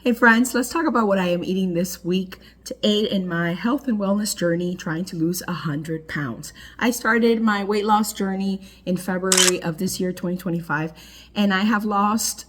Hey friends, let's talk about what I am eating this week to aid in my health and wellness journey trying to lose 100 pounds. I started my weight loss journey in February of this year, 2025, and I have lost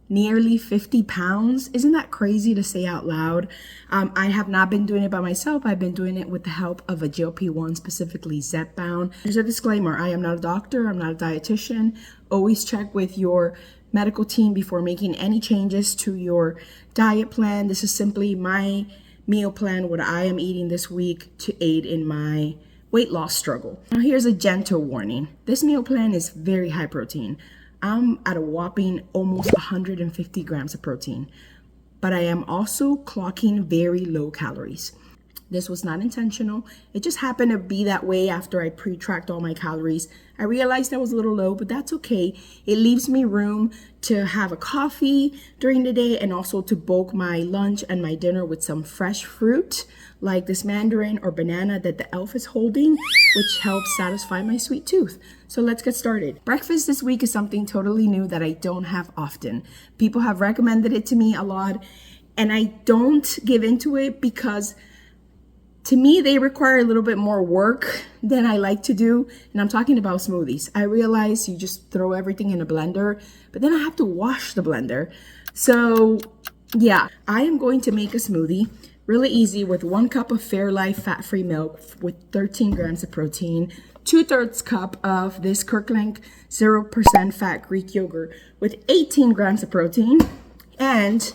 nearly 50 pounds. Isn't that crazy to say out loud? I have not been doing it by myself. I've been doing it with the help of a GLP-1, specifically Zepbound. There's a disclaimer. I am not a doctor. I'm not a dietitian. Always check with your medical team before making any changes to your diet plan. This is simply my meal plan, what I am eating this week to aid in my weight loss struggle. Now here's a gentle warning. This meal plan is very high protein. I'm at a whopping almost 150 grams of protein, but I am also clocking very low calories. This was not intentional. It just happened to be that way after I pre-tracked all my calories. I realized I was a little low, but that's okay. It leaves me room to have a coffee during the day and also to bulk my lunch and my dinner with some fresh fruit like this mandarin or banana that the elf is holding, which helps satisfy my sweet tooth. So let's get started. Breakfast this week is something totally new that I don't have often. People have recommended it to me a lot, and I don't give into it because to me, they require a little bit more work than I like to do. And I'm talking about smoothies. I realize you just throw everything in a blender, but then I have to wash the blender. So yeah, I am going to make a smoothie really easy with 1 cup of Fairlife fat-free milk with 13 grams of protein, 2/3 cup of this Kirkland 0% fat Greek yogurt with 18 grams of protein, and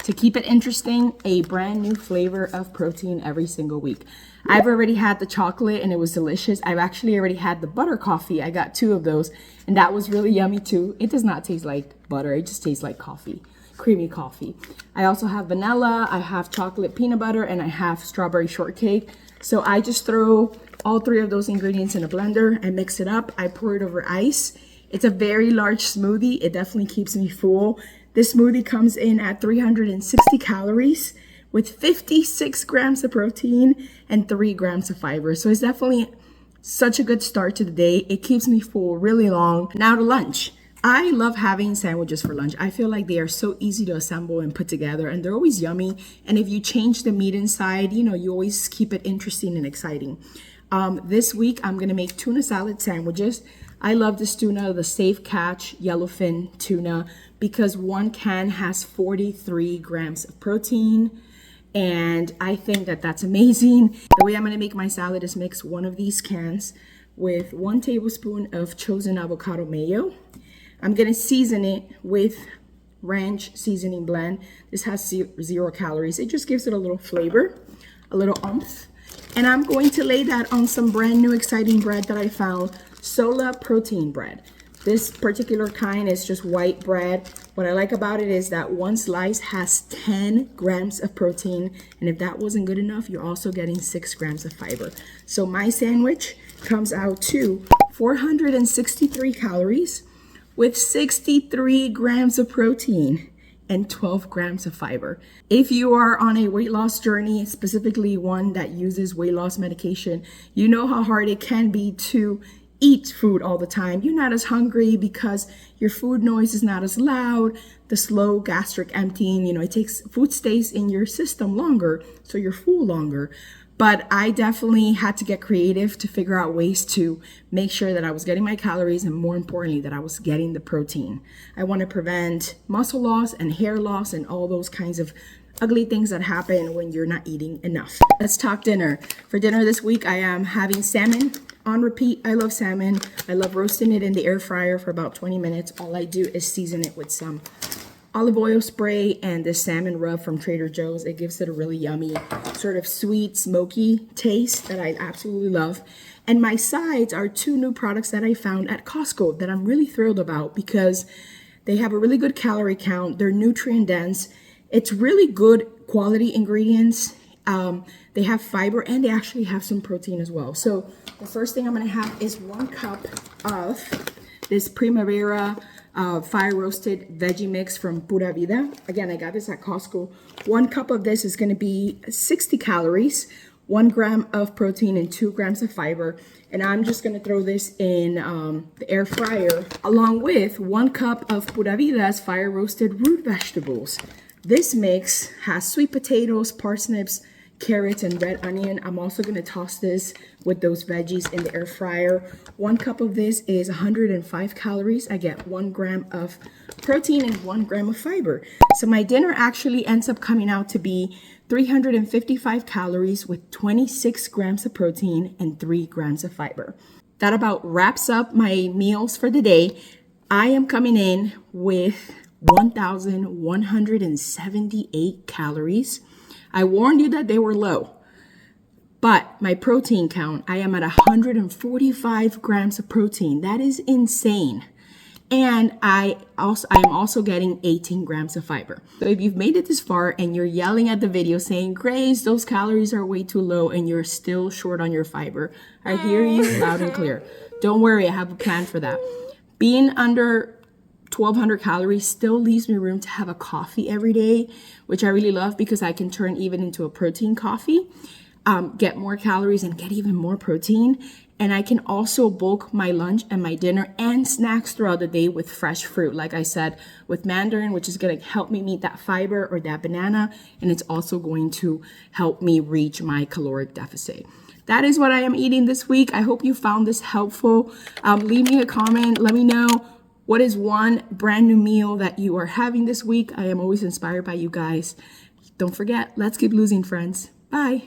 to keep it interesting, a brand new flavor of protein every single week. I've already had the chocolate and it was delicious. I've actually already had the butter coffee. I got 2 of those and that was really yummy too. It does not taste like butter. It just tastes like coffee, creamy coffee. I also have vanilla, I have chocolate peanut butter, and I have strawberry shortcake. So I just throw all 3 of those ingredients in a blender. I mix it up. I pour it over ice. It's a very large smoothie. It definitely keeps me full. This smoothie comes in at 360 calories with 56 grams of protein and 3 grams of fiber. So it's definitely such a good start to the day. It keeps me full really long. Now to lunch. I love having sandwiches for lunch. I feel like they are so easy to assemble and put together, and they're always yummy. And if you change the meat inside, you always keep it interesting and exciting. This week, I'm gonna make tuna salad sandwiches. I love this tuna, the Safe Catch Yellowfin tuna, because 1 can has 43 grams of protein. And I think that that's amazing. The way I'm gonna make my salad is mix 1 of these cans with 1 tablespoon of chosen avocado mayo. I'm gonna season it with ranch seasoning blend. This has 0 calories. It just gives it a little flavor, a little oomph. And I'm going to lay that on some brand new exciting bread that I found, Sola protein bread. This particular kind is just white bread. What I like about it is that 1 slice has 10 grams of protein. And if that wasn't good enough, you're also getting 6 grams of fiber. So my sandwich comes out to 463 calories with 63 grams of protein and 12 grams of fiber. If you are on a weight loss journey, specifically one that uses weight loss medication, you know how hard it can be to eat food all the time. You're not as hungry because your food noise is not as loud. The slow gastric emptying, it takes, food stays in your system longer, so you're full longer. But I definitely had to get creative to figure out ways to make sure that I was getting my calories and, more importantly, that I was getting the protein. I want to prevent muscle loss and hair loss and all those kinds of ugly things that happen when you're not eating enough. Let's talk dinner. For dinner this week, I am having salmon on repeat. I love salmon. I love roasting it in the air fryer for about 20 minutes. All I do is season it with some olive oil spray and this salmon rub from Trader Joe's. It gives it a really yummy, sort of sweet, smoky taste that I absolutely love. And my sides are 2 new products that I found at Costco that I'm really thrilled about because they have a really good calorie count. They're nutrient dense. It's really good quality ingredients. They have fiber and they actually have some protein as well. So the first thing I'm gonna have is 1 cup of this Primavera fire roasted veggie mix from Pura Vida. Again, I got this at Costco. 1 cup of this is gonna be 60 calories, 1 gram of protein and 2 grams of fiber. And I'm just gonna throw this in the air fryer along with 1 cup of Pura Vida's fire roasted root vegetables. This mix has sweet potatoes, parsnips, carrots, and red onion. I'm also gonna toss this with those veggies in the air fryer. 1 cup of this is 105 calories. I get 1 gram of protein and 1 gram of fiber. So my dinner actually ends up coming out to be 355 calories with 26 grams of protein and 3 grams of fiber. That about wraps up my meals for the day. I am coming in with 1,178 calories. I warned you that they were low, but my protein count, I am at 145 grams of protein. That is insane. And I am also getting 18 grams of fiber. So if you've made it this far and you're yelling at the video saying, Grace, those calories are way too low and you're still short on your fiber, I hear you loud and clear. Don't worry, I have a plan for that. Being under 1,200 calories still leaves me room to have a coffee every day, which I really love because I can turn even into a protein coffee, get more calories and get even more protein. And I can also bulk my lunch and my dinner and snacks throughout the day with fresh fruit. Like I said, with mandarin, which is going to help me meet that fiber, or that banana. And it's also going to help me reach my caloric deficit. That is what I am eating this week. I hope you found this helpful. Leave me a comment. Let me know what is one brand new meal that you are having this week. I am always inspired by you guys. Don't forget, let's keep losing, friends. Bye.